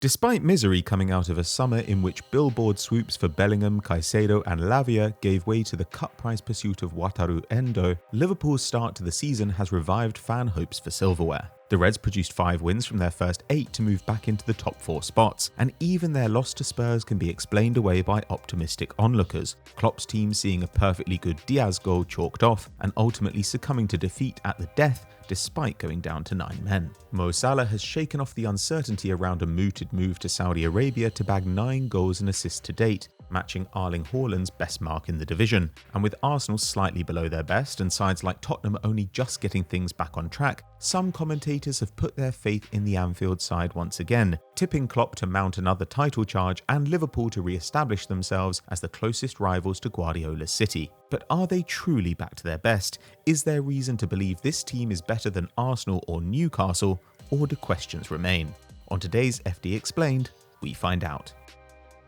Despite misery coming out of a summer in which billboard swoops for Bellingham, Caicedo and Lavia gave way to the cut-price pursuit of Wataru Endo, Liverpool's start to the season has revived fan hopes for silverware. The Reds produced 5 wins from their first 8 to move back into the top 4 spots, and even their loss to Spurs can be explained away by optimistic onlookers, Klopp's team seeing a perfectly good Diaz goal chalked off and ultimately succumbing to defeat at the death despite going down to 9 men. Mo Salah has shaken off the uncertainty around a mooted move to Saudi Arabia to bag 9 goals and assists to date, matching Erling Haaland's best mark in the division. And with Arsenal slightly below their best and sides like Tottenham only just getting things back on track, some commentators have put their faith in the Anfield side once again, tipping Klopp to mount another title charge and Liverpool to re-establish themselves as the closest rivals to Guardiola's City. But are they truly back to their best? Is there reason to believe this team is better than Arsenal or Newcastle, or do questions remain? On today's FD Explained, we find out.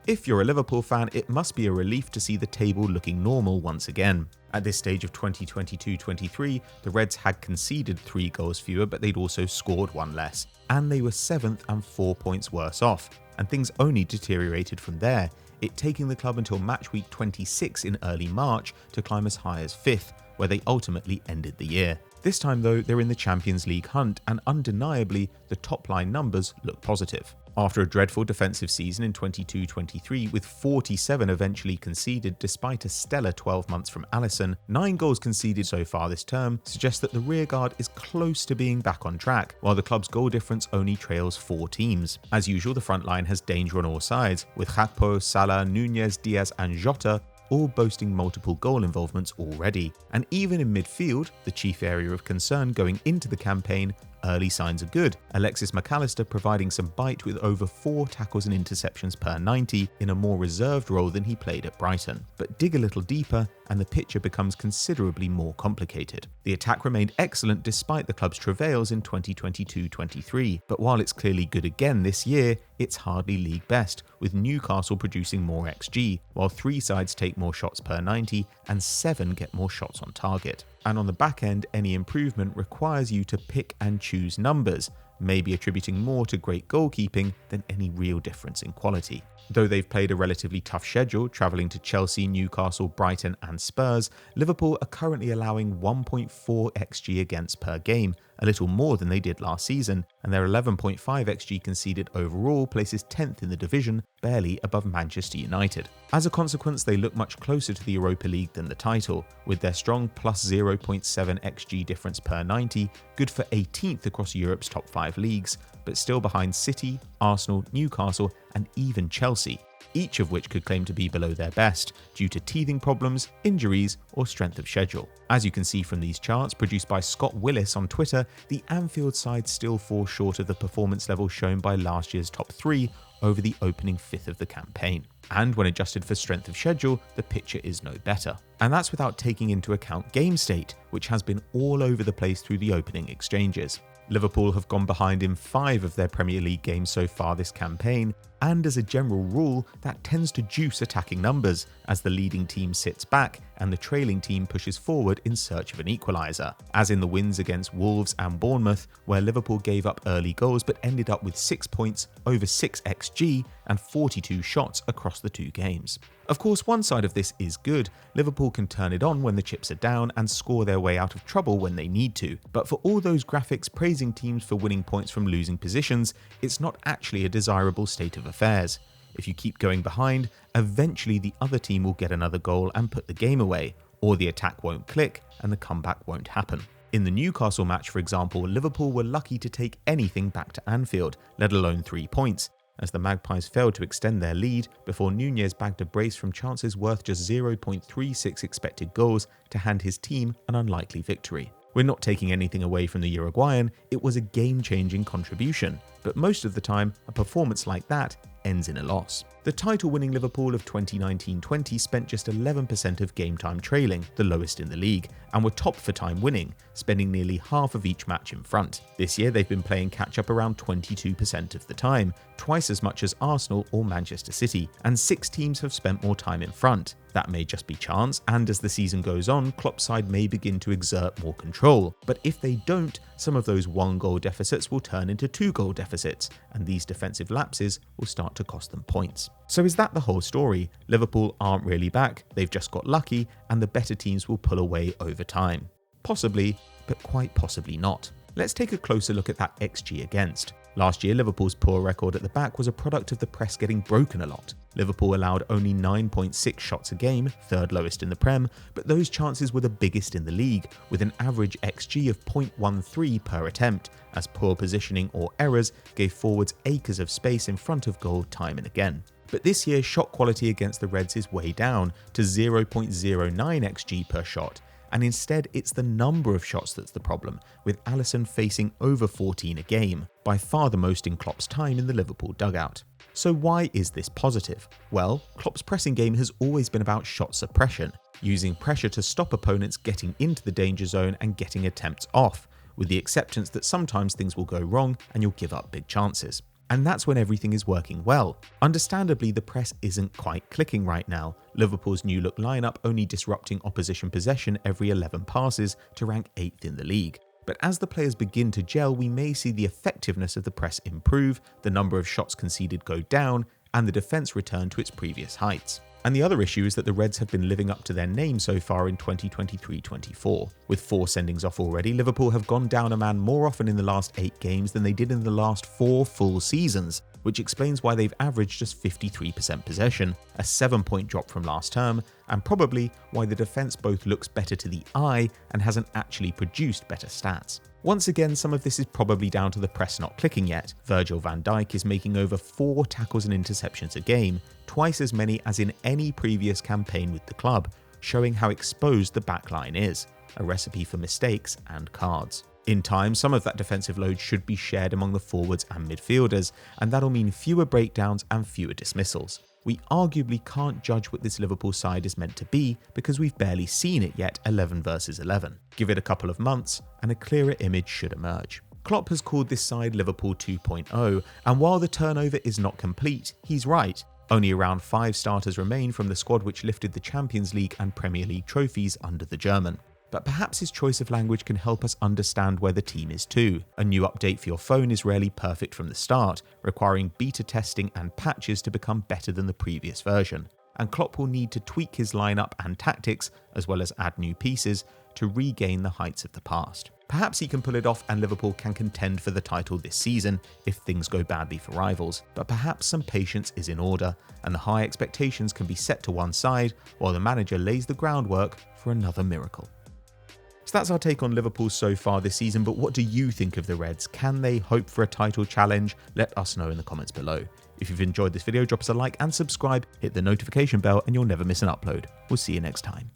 If you're a Liverpool fan, it must be a relief to see the table looking normal once again. At this stage of 2022-23, the Reds had conceded 3 goals fewer, but they'd also scored 1 less. And they were 7th and 4 points worse off. And things only deteriorated from there, it taking the club until match week 26 in early March to climb as high as 5th, where they ultimately ended the year. This time though, they're in the Champions League hunt, and undeniably, the top-line numbers look positive. After a dreadful defensive season in 22-23 with 47 eventually conceded despite a stellar 12 months from Alisson, 9 goals conceded so far this term suggests that the rearguard is close to being back on track, while the club's goal difference only trails 4 teams. As usual, the front line has danger on all sides, with Gakpo, Salah, Nunez, Diaz and Jota all boasting multiple goal involvements already. And even in midfield, the chief area of concern going into the campaign, early signs are good, Alexis Mac Allister providing some bite with over 4 tackles and interceptions per 90 in a more reserved role than he played at Brighton. But dig a little deeper and the picture becomes considerably more complicated. The attack remained excellent despite the club's travails in 2022-23, but while it's clearly good again this year, it's hardly league best, with Newcastle producing more XG, while 3 sides take more shots per 90 and 7 get more shots on target. And on the back end, any improvement requires you to pick and choose numbers, maybe attributing more to great goalkeeping than any real difference in quality. Though they've played a relatively tough schedule, travelling to Chelsea, Newcastle, Brighton and Spurs, Liverpool are currently allowing 1.4 XG against per game, a little more than they did last season, and their 11.5 XG conceded overall places 10th in the division, barely above Manchester United. As a consequence, they look much closer to the Europa League than the title, with their strong plus 0.7 XG difference per 90, good for 18th across Europe's top 5 leagues, but still behind City, Arsenal, Newcastle and even Chelsea, each of which could claim to be below their best due to teething problems, injuries or strength of schedule. As you can see from these charts produced by Scott Willis on Twitter, the Anfield side still falls short of the performance level shown by last year's top 3 over the opening 5th of the campaign. And when adjusted for strength of schedule, the picture is no better. And that's without taking into account game state, which has been all over the place through the opening exchanges. Liverpool have gone behind in 5 of their Premier League games so far this campaign, and as a general rule, that tends to juice attacking numbers as the leading team sits back and the trailing team pushes forward in search of an equaliser, as in the wins against Wolves and Bournemouth, where Liverpool gave up early goals but ended up with 6 points, over 6 XG and 42 shots across the 2 games. Of course, one side of this is good. Liverpool can turn it on when the chips are down and score their way out of trouble when they need to. But for all those graphics praising teams for winning points from losing positions, it's not actually a desirable state of affairs. If you keep going behind, eventually the other team will get another goal and put the game away, or the attack won't click and the comeback won't happen. In the Newcastle match, for example, Liverpool were lucky to take anything back to Anfield, let alone 3 points, as the Magpies failed to extend their lead before Nunez bagged a brace from chances worth just 0.36 expected goals to hand his team an unlikely victory. We're not taking anything away from the Uruguayan, it was a game-changing contribution, but most of the time, a performance like that ends in a loss. The title-winning Liverpool of 2019-20 spent just 11% of game time trailing, the lowest in the league, and were top for time winning, spending nearly half of each match in front. This year they've been playing catch-up around 22% of the time, twice as much as Arsenal or Manchester City, and 6 teams have spent more time in front. That may just be chance, and as the season goes on, Klopp's side may begin to exert more control. But if they don't, some of those 1-goal deficits will turn into 2-goal deficits, and these defensive lapses will start to cost them points. So is that the whole story? Liverpool aren't really back, they've just got lucky, and the better teams will pull away over time. Possibly, but quite possibly not. Let's take a closer look at that XG against. Last year, Liverpool's poor record at the back was a product of the press getting broken a lot. Liverpool allowed only 9.6 shots a game, third lowest in the Prem, but those chances were the biggest in the league, with an average XG of 0.13 per attempt, as poor positioning or errors gave forwards acres of space in front of goal time and again. But this year, shot quality against the Reds is way down to 0.09 XG per shot, and instead it's the number of shots that's the problem, with Alisson facing over 14 a game, by far the most in Klopp's time in the Liverpool dugout. So why is this positive? Well, Klopp's pressing game has always been about shot suppression, using pressure to stop opponents getting into the danger zone and getting attempts off, with the acceptance that sometimes things will go wrong and you'll give up big chances. And that's when everything is working well. Understandably, the press isn't quite clicking right now, Liverpool's new look lineup only disrupting opposition possession every 11 passes to rank 8th in the league. But as the players begin to gel, we may see the effectiveness of the press improve, the number of shots conceded go down, and the defence return to its previous heights. And the other issue is that the Reds have been living up to their name so far in 2023-24. With 4 sendings off already, Liverpool have gone down a man more often in the last 8 games than they did in the last 4 full seasons, which explains why they've averaged just 53% possession, a 7-point drop from last term, and probably why the defence both looks better to the eye and hasn't actually produced better stats. Once again, some of this is probably down to the press not clicking yet. Virgil van Dijk is making over 4 tackles and interceptions a game, twice as many as in any previous campaign with the club, showing how exposed the backline is, a recipe for mistakes and cards. In time, some of that defensive load should be shared among the forwards and midfielders, and that'll mean fewer breakdowns and fewer dismissals. We arguably can't judge what this Liverpool side is meant to be because we've barely seen it yet 11 versus 11. Give it a couple of months and a clearer image should emerge. Klopp has called this side Liverpool 2.0, and while the turnover is not complete, he's right. Only around 5 starters remain from the squad which lifted the Champions League and Premier League trophies under the German. But perhaps his choice of language can help us understand where the team is too. A new update for your phone is rarely perfect from the start, requiring beta testing and patches to become better than the previous version. And Klopp will need to tweak his lineup and tactics, as well as add new pieces, to regain the heights of the past. Perhaps he can pull it off and Liverpool can contend for the title this season if things go badly for rivals, but perhaps some patience is in order, and the high expectations can be set to one side while the manager lays the groundwork for another miracle. So that's our take on Liverpool so far this season, but what do you think of the Reds? Can they hope for a title challenge? Let us know in the comments below. If you've enjoyed this video, drop us a like and subscribe, hit the notification bell and you'll never miss an upload. We'll see you next time.